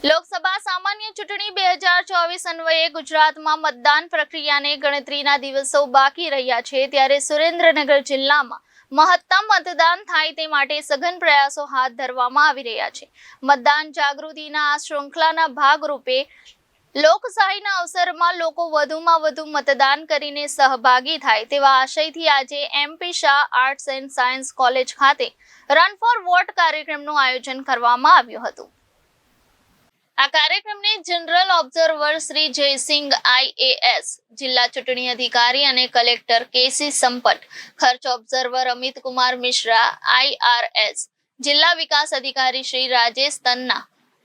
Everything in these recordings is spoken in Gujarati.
લોકસભા સામાન્ય ચૂંટણી 2024 અન્વયે ગુજરાતમાં મતદાન પ્રક્રિયાને ગણતરીના દિવસો બાકી રહ્યા છે, ત્યારે સુરેન્દ્રનગર જિલ્લામાં મહત્તમ મતદાન થાય તે માટે સઘન પ્રયાસો હાથ ધરવામાં આવી રહ્યા છે। મતદાન જાગૃતિના આ શ્રૃંખલાના ભાગરૂપે લોકશાહીના અવસરમાં લોકો વધુમાં વધુ મતદાન કરીને સહભાગી થાય તેવા આશયથી આજે MP Shah arts and science college ખાતે રન ફોર વોટ કાર્યક્રમનું આયોજન કરવામાં આવ્યું હતું। આ કાર્યક્રમને general observer Shri Jaysinh IAS, જિલ્લા ચૂંટણી અધિકારી અને કલેક્ટર KC સંપત, ખર્ચ ઓબ્ઝર્વર અમિત કુમાર મિશ્રા IRS, જિલ્લા વિકાસ અધિકારી શ્રી રાજેશ તન્ના,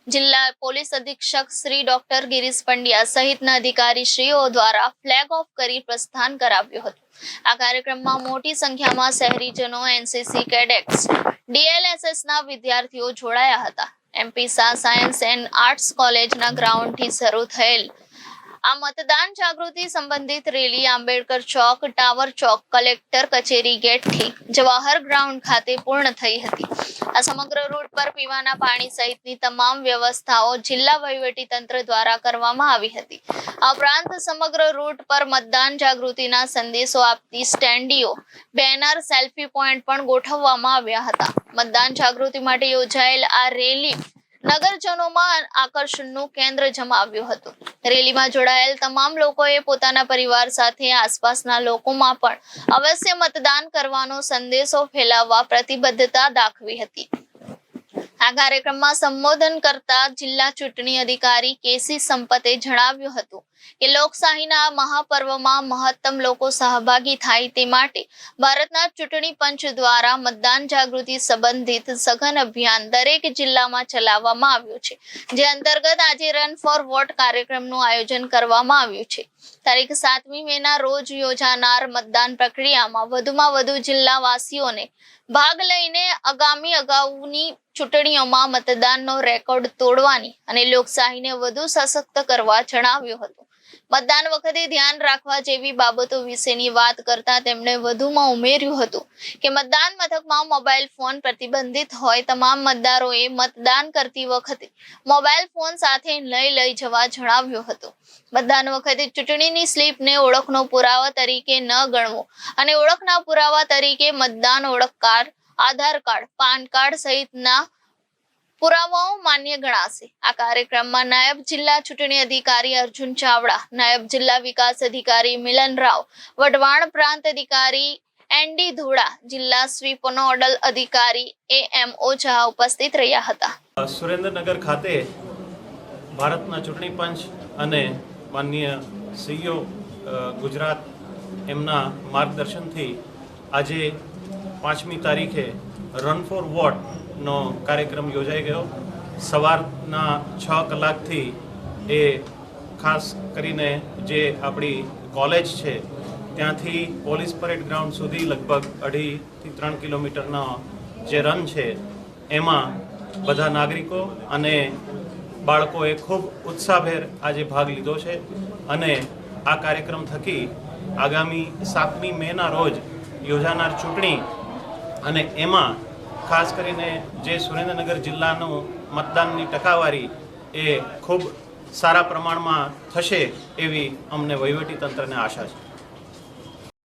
જિલ્લા પોલીસ અધિક્ષક શ્રી ડોક્ટર ગિરીશ પંડ્યા સહિતના અધિકારીશ્રીઓ દ્વારા ફ્લેગ ઓફ કરી પ્રસ્થાન કરાવ્યું હતું। આ કાર્યક્રમમાં મોટી સંખ્યામાં શહેરીજનો, NCC કેડેટ્સ, DLSS ના વિદ્યાર્થીઓ જોડાયા હતા। MP Shah science and arts કોલેજના ગ્રાઉન્ડથી શરૂ થયેલ આ મતદાન જાગૃતિ સંબંધિત રેલી આંબેડકર ચોક, ટાવર ચોક, કલેક્ટર કચેરી ગેટથી જવાહર ગ્રાઉન્ડ ખાતે પૂર્ણ થઈ હતી। આ સમગ્ર રૂટ પર પીવાના પાણી સહિતની તમામ વ્યવસ્થાઓ જિલ્લા વહીવટી તંત્ર દ્વારા કરવામાં આવી હતી। આ ઉપરાંત સમગ્ર રૂટ પર મતદાન જાગૃતિના સંદેશો આપતી સ્ટેન્ડીઓ, બેનર, સેલ્ફી પોઈન્ટ પણ ગોઠવવામાં આવ્યા હતા। મતદાન જાગૃતિ માટે યોજાયેલ આ રેલી નગરજનોમાં આકર્ષણનું કેન્દ્ર જમાવ્યું હતું। રેલીમાં જોડાયેલ તમામ લોકોએ પોતાના પરિવાર સાથે આસપાસના લોકોમાં પણ અવશ્ય મતદાન કરવાનો સંદેશો ફેલાવવા પ્રતિબદ્ધતા દાખવી હતી। આ કાર્યક્રમમાં સંબોધન કરતા જિલ્લા ચૂંટણી અધિકારી KC સંપતે જણાવ્યું હતું કે લોકશાહીના મહાપર્વમાં મહત્તમ લોકો સહભાગી થાય તે માટે ભારતના ચૂંટણી પંચ દ્વારા મતદાન જાગૃતિ સંબંધિત સઘન અભિયાન દરેક જિલ્લામાં ચલાવવામાં આવ્યું છે, જે અંતર્ગત આજે રન ફોર વોટ કાર્યક્રમનું આયોજન કરવામાં આવ્યું છે। તારીખ 7મી મેના રોજ યોજાનાર મતદાન પ્રક્રિયામાં વધુમાં વધુ જિલ્લાવાસીઓને ભાગ લઈને અગાઉની ચૂંટણીઓમાં મતદાનનો રેકોર્ડ તોડવાની અને લોકશાહીને વધુ સશક્ત કરવા જણાવ્યું હતું। મતદાન વખતે ધ્યાન રાખવા જેવી બાબતો વિશેની વાત કરતા તેમણે વધુમાં ઉમેર્યું હતું કે મતદાન મથકમાં મોબાઈલ ફોન પ્રતિબંધિત હોય, તમામ મતદારોએ મતદાન કરતી વખતે મોબાઈલ ફોન સાથે લઈ જવા જણાવ્યું હતું। મતદાન વખતે ચૂંટણીની સ્લીપને ઓળખનો પુરાવા તરીકે ન ગણવો અને ઓળખના પુરાવા તરીકે મતદાન ઓળખ કાર્ડ, આધાર કાર્ડ, પાન કાર્ડ સહિતના પુરાવાઓ માન્ય ગણાશે। આ કાર્યક્રમમાં નાયબ જિલ્લા ચૂંટણી અધિકારી અર્જુન ચાવડા, નાયબ જિલ્લા વિકાસ અધિકારી મિલન રાવ, વઢવાણ પ્રાંત અધિકારી ND ધોળા, જિલ્લા સ્વીપ નોડલ અધિકારી AMO ઝા ઉપસ્થિત રહ્યા હતા। સુરેન્દ્રનગર ખાતે ભારતના ચૂંટણી પંચ અને માનનીય CEO ગુજરાત એમના માર્ગદર્શનથી આજે 5મી તારીખે રન ફોર વોટ નો કાર્યક્રમ યોજાઈ ગયો। સવારના 6 કલાકથી એ ખાસ કરીને જે આપણી કોલેજ છે ત્યાંથી પોલીસ પરેડ ગ્રાઉન્ડ સુધી લગભગ 2.5 થી 3 કિલોમીટરનો જે રન છે એમાં બધા નાગરિકો અને બાળકોએ ખૂબ ઉત્સાહભેર આજે ભાગ લીધો છે અને આ કાર્યક્રમ થકી આગામી 7મી મેના રોજ યોજાનાર ચૂંટણી અને એમાં ખાસ કરીને જે સુરેન્દ્રનગર જિલ્લાનું મતદાનની ટકાવારી એ ખૂબ સારા પ્રમાણમાં થશે એવી અમને વહીવટી તંત્રને આશા છે।